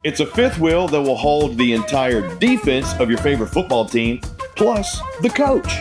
It's a fifth wheel that will hold the entire defense of your favorite football team, plus the coach.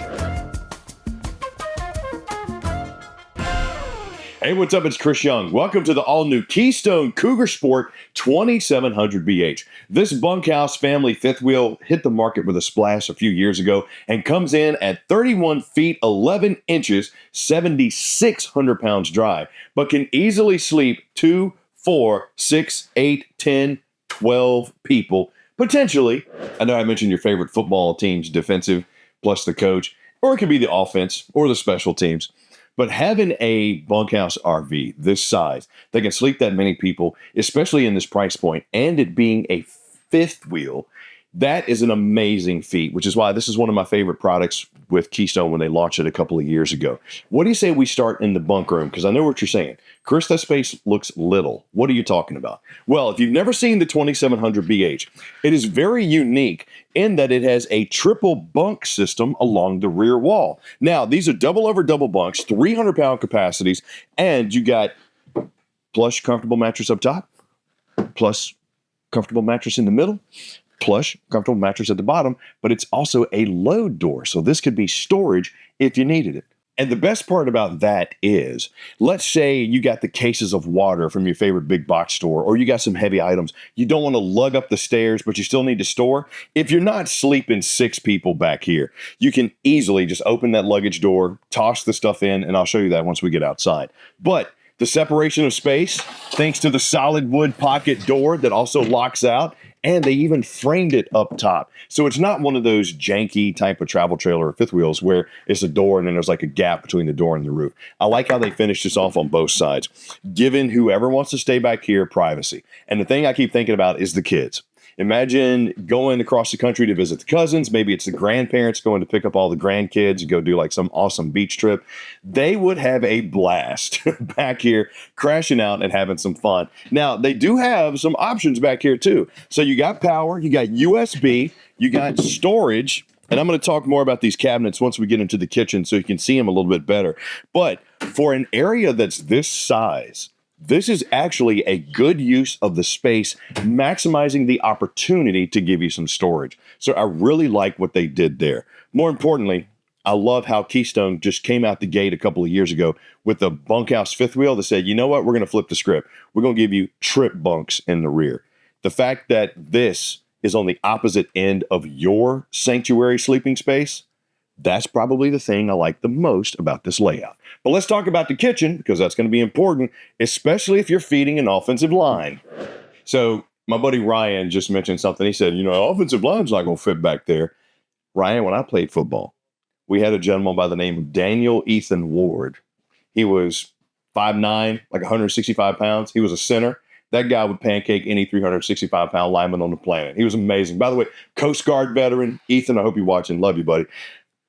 Hey, what's up? It's Chris Young. Welcome to the all-new Keystone Cougar Sport 2700 BH. This bunkhouse family fifth wheel hit the market with a splash a few years ago and comes in at 31 feet 11 inches, 7,600 pounds dry, but can easily sleep 2, 4, 6, 8, 10, 12 people, potentially. I know I mentioned your favorite football team's defensive plus the coach, or it could be the offense or the special teams. But having a bunkhouse RV this size that can sleep that many people, especially in this price point, and it being a fifth wheel, that is an amazing feat, which is why this is one of my favorite products with Keystone when they launched it a couple of years ago. What do you say we start in the bunk room? Because I know what you're saying. Chris, that space looks little. What are you talking about? Well, if you've never seen the 2700 BH, it is very unique in that it has a triple bunk system along the rear wall. Now, these are double over double bunks, 300-pound capacities, and you got plush, comfortable mattress up top, plus comfortable mattress in the middle, plush, comfortable mattress at the bottom, but it's also a load door. So this could be storage if you needed it. And the best part about that is, let's say you got the cases of water from your favorite big box store, or you got some heavy items. You don't want to lug up the stairs, but you still need to store. If you're not sleeping 6 people back here, you can easily just open that luggage door, toss the stuff in, and I'll show you that once we get outside. But the separation of space, thanks to the solid wood pocket door that also locks out, and they even framed it up top. So it's not one of those janky type of travel trailer or fifth wheels where it's a door and then there's like a gap between the door and the roof. I like how they finished this off on both sides, giving whoever wants to stay back here privacy. And the thing I keep thinking about is the kids. Imagine going across the country to visit the cousins. Maybe it's the grandparents going to pick up all the grandkids and go do like some awesome beach trip. They would have a blast back here, crashing out and having some fun. Now, they do have some options back here too. So you got power, you got USB, you got storage, and I'm going to talk more about these cabinets once we get into the kitchen so you can see them a little bit better. But for an area that's this size, this is actually a good use of the space, maximizing the opportunity to give you some storage. So I really like what they did there. More importantly, I love how Keystone just came out the gate a couple of years ago with the bunkhouse fifth wheel that said, you know what, we're going to flip the script. We're going to give you trip bunks in the rear. The fact that this is on the opposite end of your sanctuary sleeping space, that's probably the thing I like the most about this layout. But let's talk about the kitchen, because that's going to be important, especially if you're feeding an offensive line. So my buddy Ryan just mentioned something. He said, you know, offensive line's not going to fit back there. Ryan, when I played football, we had a gentleman by the name of Daniel Ethan Ward. He was 5'9", like 165 pounds. He was a center. That guy would pancake any 365-pound lineman on the planet. He was amazing. By the way, Coast Guard veteran. Ethan, I hope you're watching. Love you, buddy.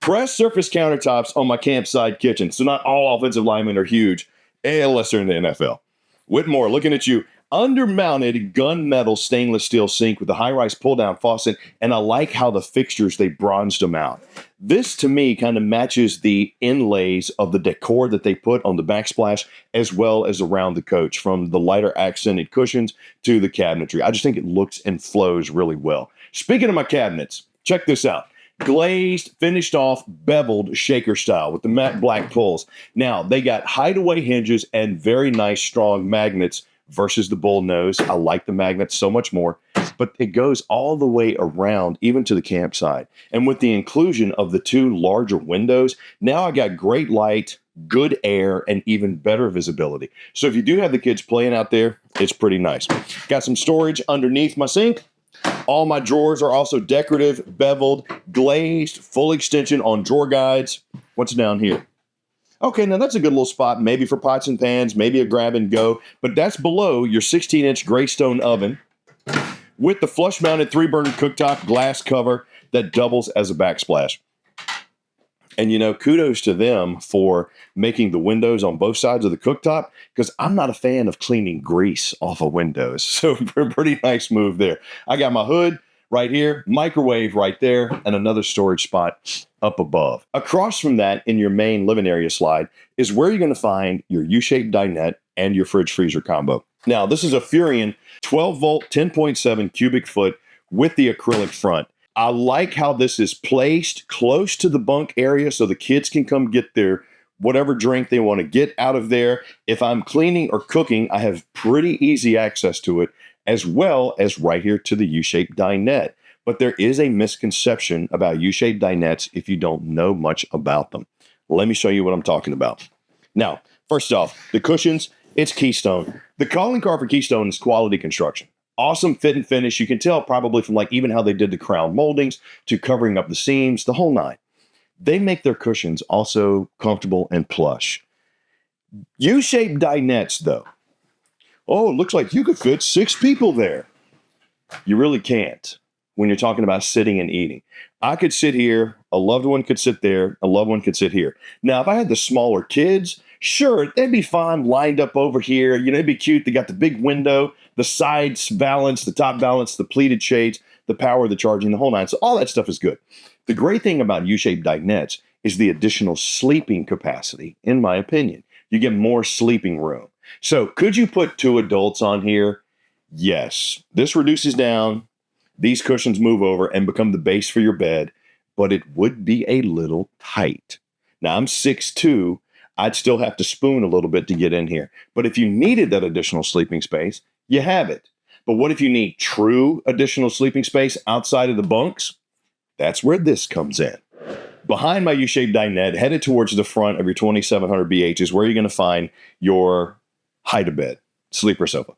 Pressed surface countertops on my campsite kitchen. So not all offensive linemen are huge, unless they're in the NFL. Whitmore, looking at you. Undermounted gunmetal stainless steel sink with a high-rise pull-down faucet, and I like how the fixtures, they bronzed them out. This, to me, kind of matches the inlays of the decor that they put on the backsplash as well as around the coach, from the lighter accented cushions to the cabinetry. I just think it looks and flows really well. Speaking of my cabinets, check this out. Glazed, finished off, beveled shaker style with the matte black pulls. Now, they got hideaway hinges and very nice, strong magnets versus the bull nose. I like the magnets so much more, but it goes all the way around, even to the campsite. And with the inclusion of the 2 larger windows, now I got great light, good air, and even better visibility. So if you do have the kids playing out there, it's pretty nice. Got some storage underneath my sink. All my drawers are also decorative, beveled, glazed, full extension on drawer guides. What's down here? Okay, now that's a good little spot, maybe for pots and pans, maybe a grab and go, but that's below your 16-inch Greystone oven with the flush-mounted 3-burner cooktop glass cover that doubles as a backsplash. And, you know, kudos to them for making the windows on both sides of the cooktop, because I'm not a fan of cleaning grease off of windows. So pretty nice move there. I got my hood right here, microwave right there, and another storage spot up above. Across from that, in your main living area slide, is where you're going to find your U-shaped dinette and your fridge freezer combo. Now, this is a Furion 12 volt, 10.7 cubic foot with the acrylic front. I like how this is placed close to the bunk area so the kids can come get their whatever drink they want to get out of there. If I'm cleaning or cooking, I have pretty easy access to it, as well as right here to the U-shaped dinette. But there is a misconception about U-shaped dinettes if you don't know much about them. Let me show you what I'm talking about. Now, first off, the cushions, it's Keystone. The calling card for Keystone is quality construction. Awesome fit and finish. You can tell probably from like even how they did the crown moldings to covering up the seams, the whole nine. They make their cushions also comfortable and plush. U-shaped dinettes, though. Oh, it looks like you could fit 6 people there. You really can't when you're talking about sitting and eating. I could sit here, a loved one could sit there, a loved one could sit here. Now, if I had the smaller kids, sure, they'd be fine lined up over here. You know, it'd be cute. They got the big window, the sides balance, the top balance, the pleated shades, the power, the charging, the whole nine. So all that stuff is good. The great thing about U-shaped dinettes is the additional sleeping capacity, in my opinion. You get more sleeping room. So could you put 2 adults on here? Yes. This reduces down. These cushions move over and become the base for your bed, but it would be a little tight. Now, I'm 6'2". I'd still have to spoon a little bit to get in here. But if you needed that additional sleeping space, you have it. But what if you need true additional sleeping space outside of the bunks? That's where this comes in. Behind my U-shaped dinette, headed towards the front of your 2700 BH is where you're going to find your hide-a-bed, sleeper sofa.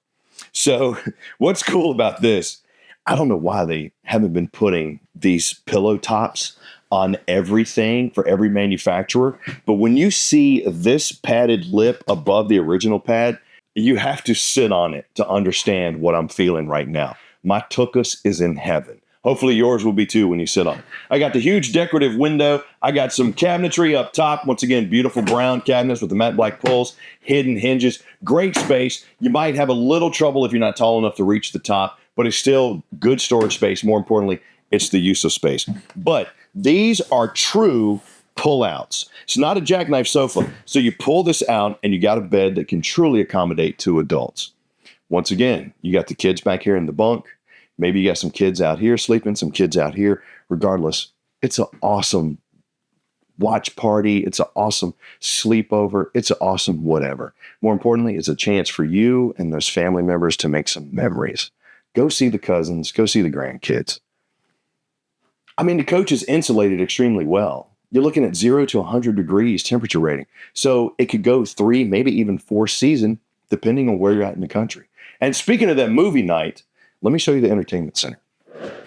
So what's cool about this, I don't know why they haven't been putting these pillow tops on everything for every manufacturer. But when you see this padded lip above the original pad, you have to sit on it to understand what I'm feeling right now. My tuchus is in heaven. Hopefully yours will be too when you sit on it. I got the huge decorative window. I got some cabinetry up top. Once again, beautiful brown cabinets with the matte black pulls, hidden hinges, great space. You might have a little trouble if you're not tall enough to reach the top, but it's still good storage space. More importantly, it's the use of space. But these are true pull-outs. It's not a jackknife sofa. So you pull this out and you got a bed that can truly accommodate 2 adults. Once again, you got the kids back here in the bunk. Maybe you got some kids out here sleeping, some kids out here. Regardless, it's an awesome watch party. It's an awesome sleepover. It's an awesome whatever. More importantly, it's a chance for you and those family members to make some memories. Go see the cousins. Go see the grandkids. I mean, the coach is insulated extremely well. You're looking at 0 to 100 degrees temperature rating. So it could go 3, maybe even 4 seasons, depending on where you're at in the country. And speaking of that movie night, let me show you the entertainment center.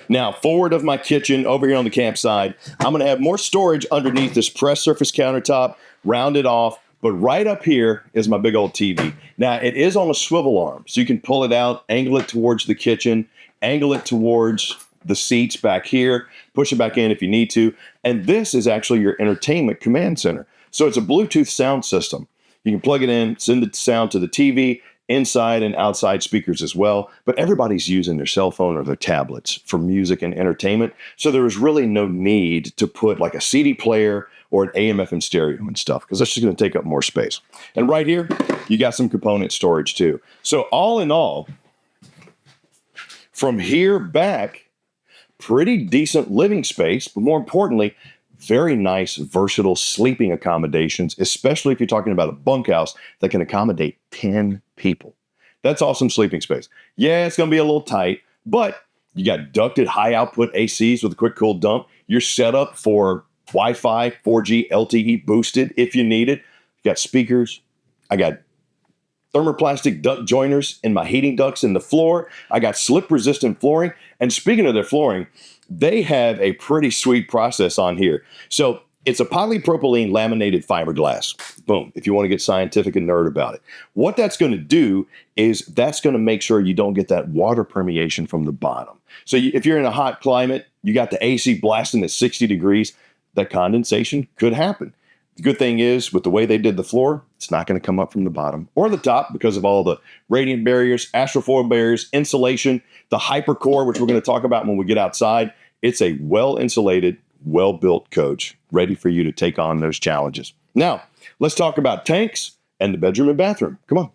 Now, forward of my kitchen, over here on the campsite, I'm going to have more storage underneath this pressed surface countertop, rounded off. But right up here is my big old TV. Now, it is on a swivel arm, so you can pull it out, angle it towards the kitchen, angle it towards the seats back here, push it back in if you need to. And this is actually your entertainment command center. So it's a Bluetooth sound system. You can plug it in, send the sound to the TV, inside and outside speakers as well. But everybody's using their cell phone or their tablets for music and entertainment. So there is really no need to put like a CD player or an AM/FM stereo and stuff, because that's just going to take up more space. And right here, you got some component storage too. So all in all, from here back, pretty decent living space, but more importantly, very nice, versatile sleeping accommodations, especially if you're talking about a bunkhouse that can accommodate 10 people. That's awesome sleeping space. Yeah, it's going to be a little tight, but you got ducted high output ACs with a quick cool dump. You're set up for Wi-Fi, 4G, LTE boosted if you need it. You got speakers. I got thermoplastic duct joiners in my heating ducts in the floor. I got slip resistant flooring. And speaking of their flooring, they have a pretty sweet process on here. So it's a polypropylene laminated fiberglass. Boom, if you want to get scientific and nerd about it. What that's going to do is that's going to make sure you don't get that water permeation from the bottom. So if you're in a hot climate, you got the AC blasting at 60 degrees, that condensation could happen. The good thing is, with the way they did the floor, it's not going to come up from the bottom or the top because of all the radiant barriers, astrofoil barriers, insulation, the hypercore, which we're going to talk about when we get outside. It's a well-insulated, well-built coach ready for you to take on those challenges. Now, let's talk about tanks and the bedroom and bathroom. Come on.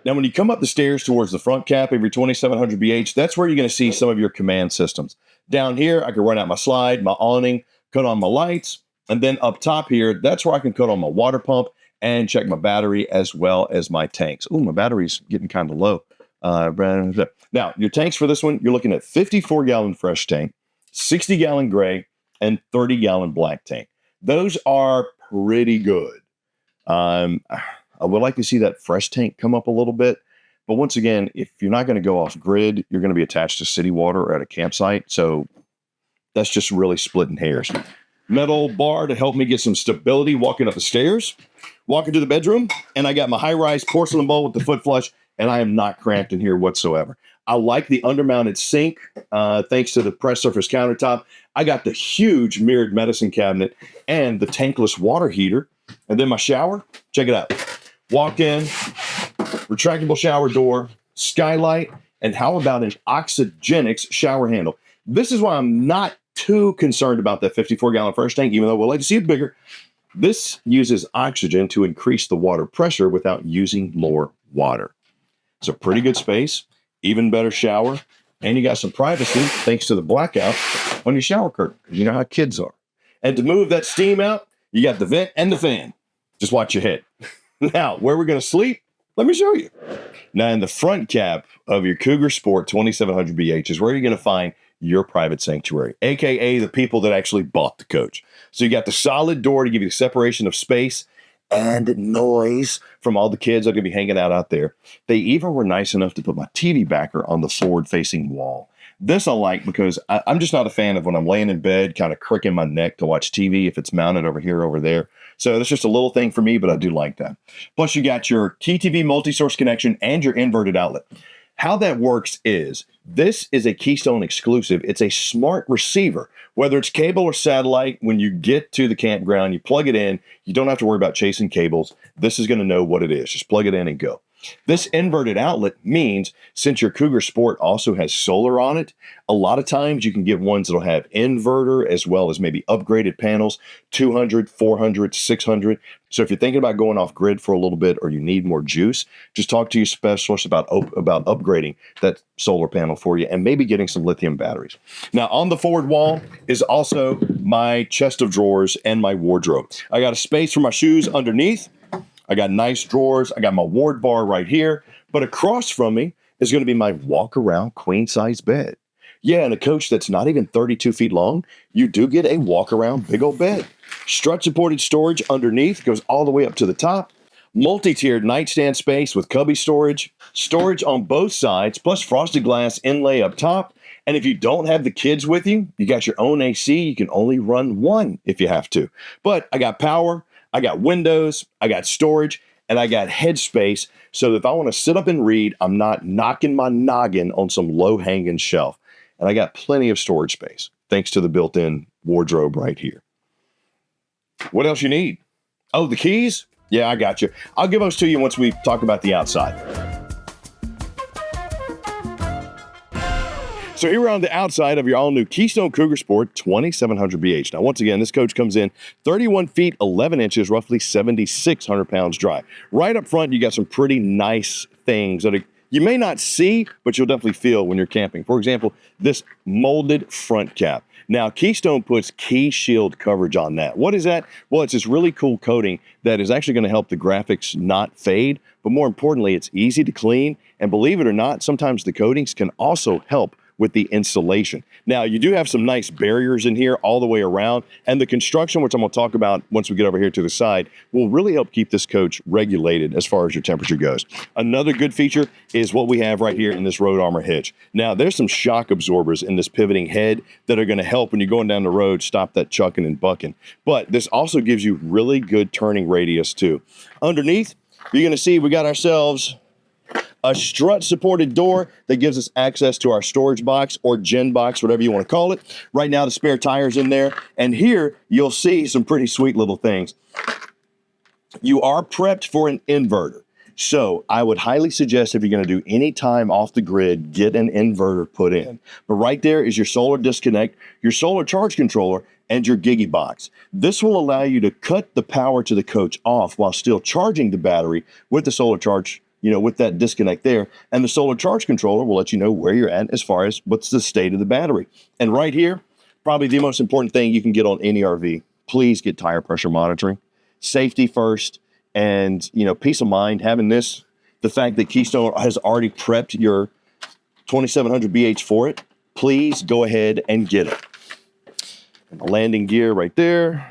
Now, when you come up the stairs towards the front cap of your 2700 BH, that's where you're going to see some of your command systems. Down here, I can run out my slide, my awning, cut on my lights, and then up top here, that's where I can cut on my water pump and check my battery as well as my tanks. Oh, my battery's getting kind of low. Now, your tanks for this one, you're looking at 54-gallon fresh tank, 60-gallon gray, and 30-gallon black tank. Those are pretty good. I would like to see that fresh tank come up a little bit. But once again, if you're not going to go off grid, you're going to be attached to city water or at a campsite. So that's just really splitting hairs. Metal bar to help me get some stability walking up the stairs. Walking to the bedroom, and I got my high-rise porcelain bowl with the foot flush, and I am not cramped in here whatsoever. I like the undermounted sink, thanks to the press surface countertop. I got the huge mirrored medicine cabinet and the tankless water heater. And then my shower, check it out. Walk in, retractable shower door, skylight, and how about an Oxygenics shower handle? This is why I'm not too concerned about that 54-gallon fresh tank, even though we'll like to see it bigger. This uses oxygen to increase the water pressure without using more water. It's a pretty good space, even better shower, and you got some privacy thanks to the blackout on your shower curtain, because you know how kids are. And to move that steam out, you got the vent and the fan. Just watch your head. Now, where we're going to sleep, let me show you. Now, in the front cap of your Cougar Sport 2700 BH is where you're going to find your private sanctuary, aka the people that actually bought the coach. So you got the solid door to give you the separation of space and noise from all the kids that are going to be hanging out there. They even were nice enough to put my TV backer on the forward-facing wall. This I like because I'm just not a fan of when I'm laying in bed, kind of cricking my neck to watch TV if it's mounted over here, over there. So that's just a little thing for me, but I do like that. Plus, you got your TTV multi-source connection and your inverted outlet. How that works is, this is a Keystone exclusive. It's a smart receiver. Whether it's cable or satellite, when you get to the campground, you plug it in. You don't have to worry about chasing cables. This is going to know what it is. Just plug it in and go. This inverted outlet means, since your Cougar Sport also has solar on it, a lot of times you can get ones that'll have inverter as well as maybe upgraded panels, 200, 400, 600. So if you're thinking about going off grid for a little bit or you need more juice, just talk to your specialist about upgrading that solar panel for you and maybe getting some lithium batteries. Now, on the forward wall is also my chest of drawers and my wardrobe. I got a space for my shoes underneath. I got nice drawers. I got my ward bar right here. But across from me is going to be my walk-around queen-size bed. Yeah, and a coach that's not even 32 feet long, you do get a walk-around big old bed. Strut-supported storage underneath goes all the way up to the top. Multi-tiered nightstand space with cubby storage. Storage on both sides, plus frosted glass inlay up top. And if you don't have the kids with you, you got your own AC. You can only run one if you have to. But I got power. I got windows, I got storage, and I got headspace, so that if I want to sit up and read, I'm not knocking my noggin on some low-hanging shelf. And I got plenty of storage space, thanks to the built-in wardrobe right here. What else you need? Oh, the keys? Yeah, I got you. I'll give those to you once we talk about the outside. So here we're on the outside of your all-new Keystone Cougar Sport 2700 BH. Now, once again, this coach comes in 31 feet, 11 inches, roughly 7,600 pounds dry. Right up front, you got some pretty nice things that you may not see, but you'll definitely feel when you're camping. For example, this molded front cap. Now, Keystone puts Key Shield coverage on that. What is that? Well, it's this really cool coating that is actually going to help the graphics not fade, but more importantly, it's easy to clean. And believe it or not, sometimes the coatings can also help with the installation. Now, you do have some nice barriers in here all the way around, and the construction, which I'm going to talk about once we get over here to the side, will really help keep this coach regulated as far as your temperature goes. Another good feature is what we have right here in this road armor hitch. Now, there's some shock absorbers in this pivoting head that are going to help when you're going down the road, stop that chucking and bucking. But this also gives you really good turning radius too. Underneath, you're going to see we got ourselves a strut-supported door that gives us access to our storage box or gen box, whatever you want to call it. Right now, the spare tire's in there. And here, you'll see some pretty sweet little things. You are prepped for an inverter. So I would highly suggest, if you're going to do any time off the grid, get an inverter put in. But right there is your solar disconnect, your solar charge controller, and your Gigi box. This will allow you to cut the power to the coach off while still charging the battery with the solar charge with that disconnect there. And the solar charge controller will let you know where you're at as far as what's the state of the battery. And right here, probably the most important thing you can get on any RV, please get tire pressure monitoring. Safety first, and peace of mind having this. The fact that Keystone has already prepped your 2700 BH for it, please go ahead and get it. And the landing gear right there.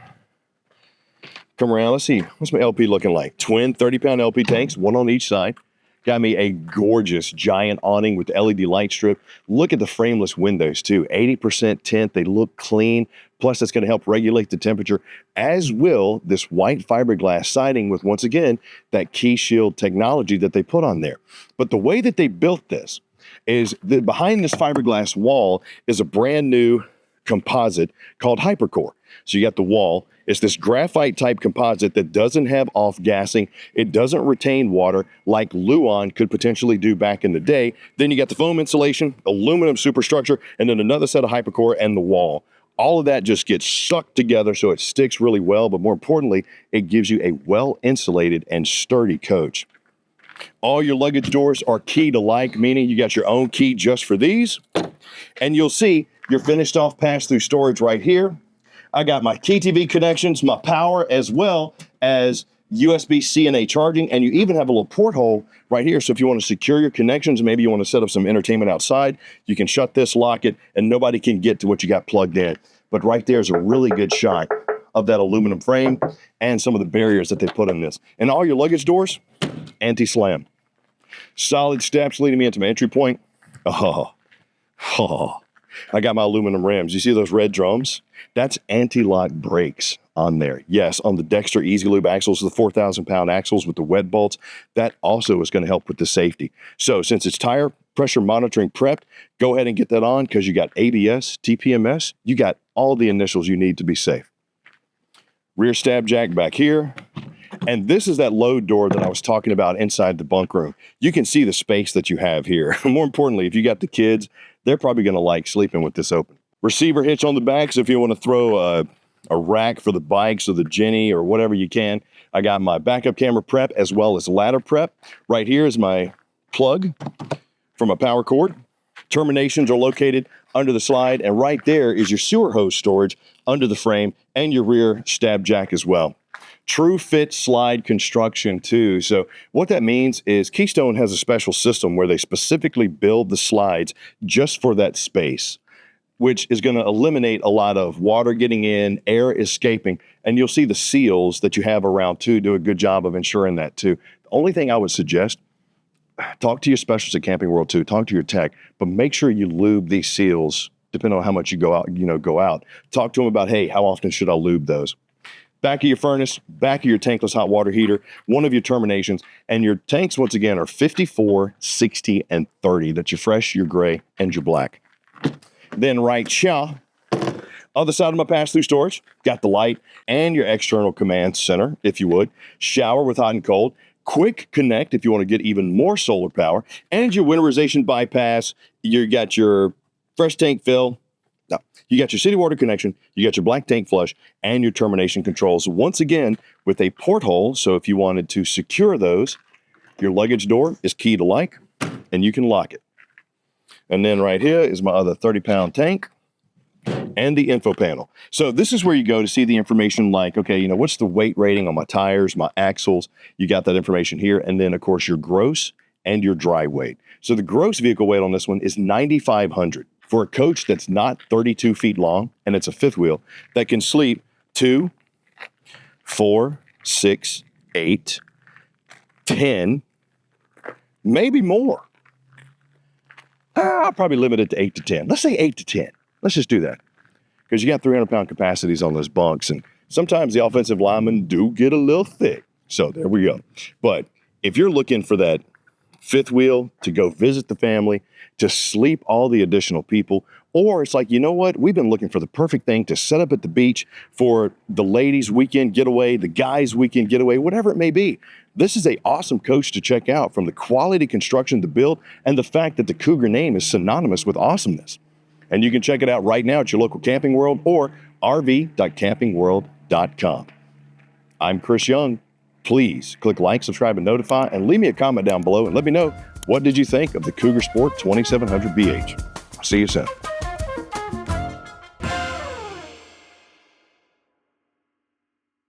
Come around, let's see, what's my LP looking like? Twin 30-pound LP tanks, one on each side. Got me a gorgeous giant awning with LED light strip. Look at the frameless windows too, 80% tint, they look clean. Plus that's gonna help regulate the temperature, as will this white fiberglass siding with, once again, that Key Shield technology that they put on there. But the way that they built this is that behind this fiberglass wall is a brand new composite called Hypercore. So you got the wall. It's this graphite type composite that doesn't have off-gassing. It doesn't retain water like Luon could potentially do back in the day. Then you got the foam insulation, aluminum superstructure, and then another set of Hypercore and the wall. All of that just gets sucked together so it sticks really well, but more importantly, it gives you a well-insulated and sturdy coach. All your luggage doors are key to like, meaning you got your own key just for these. And you'll see your finished off pass-through storage right here. I got my KTV connections, my power, as well as USB-C and A charging, and you even have a little porthole right here. So if you want to secure your connections, maybe you want to set up some entertainment outside, you can shut this, lock it, and nobody can get to what you got plugged in. But right there is a really good shot of that aluminum frame and some of the barriers that they put in this. And all your luggage doors, anti-slam. Solid steps leading me into my entry point. Oh. I got my aluminum rims. You see those red drums? That's anti-lock brakes on there. Yes, on the Dexter Easy Lube axles, the 4,000-pound axles with the wet bolts, that also is going to help with the safety. So since it's tire pressure monitoring prepped, go ahead and get that on because you got ABS, TPMS, you got all the initials you need to be safe. Rear stab jack back here. And this is that load door that I was talking about inside the bunk room. You can see the space that you have here. More importantly, if you got the kids, they're probably going to like sleeping with this open. Receiver hitch on the back, so if you want to throw a rack for the bikes or the Jenny or whatever you can. I got my backup camera prep as well as ladder prep. Right here is my plug from a power cord. Terminations are located under the slide, and right there is your sewer hose storage under the frame and your rear stab jack as well. True fit slide construction too. So what that means is Keystone has a special system where they specifically build the slides just for that space, which is going to eliminate a lot of water getting in, air escaping, and you'll see the seals that you have around too do a good job of ensuring that too. The only thing I would suggest, talk to your specialist at Camping World too, talk to your tech, but make sure you lube these seals depending on how much you go out. Talk to them about, hey, how often should I lube those? Back of your furnace, back of your tankless hot water heater, one of your terminations, and your tanks, once again, are 54, 60, and 30. That's your fresh, your gray, and your black. Then right here, other side of my pass-through storage, got the light and your external command center, if you would. Shower with hot and cold. Quick connect if you want to get even more solar power. And your winterization bypass. You got your fresh tank fill. No, you got your city water connection, you got your black tank flush, and your termination controls, once again, with a porthole. So if you wanted to secure those, your luggage door is key to like, and you can lock it. And then right here is my other 30-pound tank and the info panel. So this is where you go to see the information like, okay, what's the weight rating on my tires, my axles? You got that information here. And then, of course, your gross and your dry weight. So the gross vehicle weight on this one is 9,500. For a coach that's not 32 feet long, and it's a fifth wheel, that can sleep 2, 4, 6, 8, 10, maybe more. I'll probably limit it to 8 to 10. Let's say 8 to 10. Let's just do that. Because you got 300-pound capacities on those bunks, and sometimes the offensive linemen do get a little thick. So there we go. But if you're looking for that fifth wheel to go visit the family, to sleep all the additional people, or it's like, you know what? We've been looking for the perfect thing to set up at the beach for the ladies' weekend getaway, the guys' weekend getaway, whatever it may be. This is an awesome coach to check out, from the quality construction to build and the fact that the Cougar name is synonymous with awesomeness. And you can check it out right now at your local Camping World or rv.campingworld.com. I'm Chris Young. Please click like, subscribe, and notify, and leave me a comment down below and let me know what did you think of the Cougar Sport 2700 BH. I'll see you soon.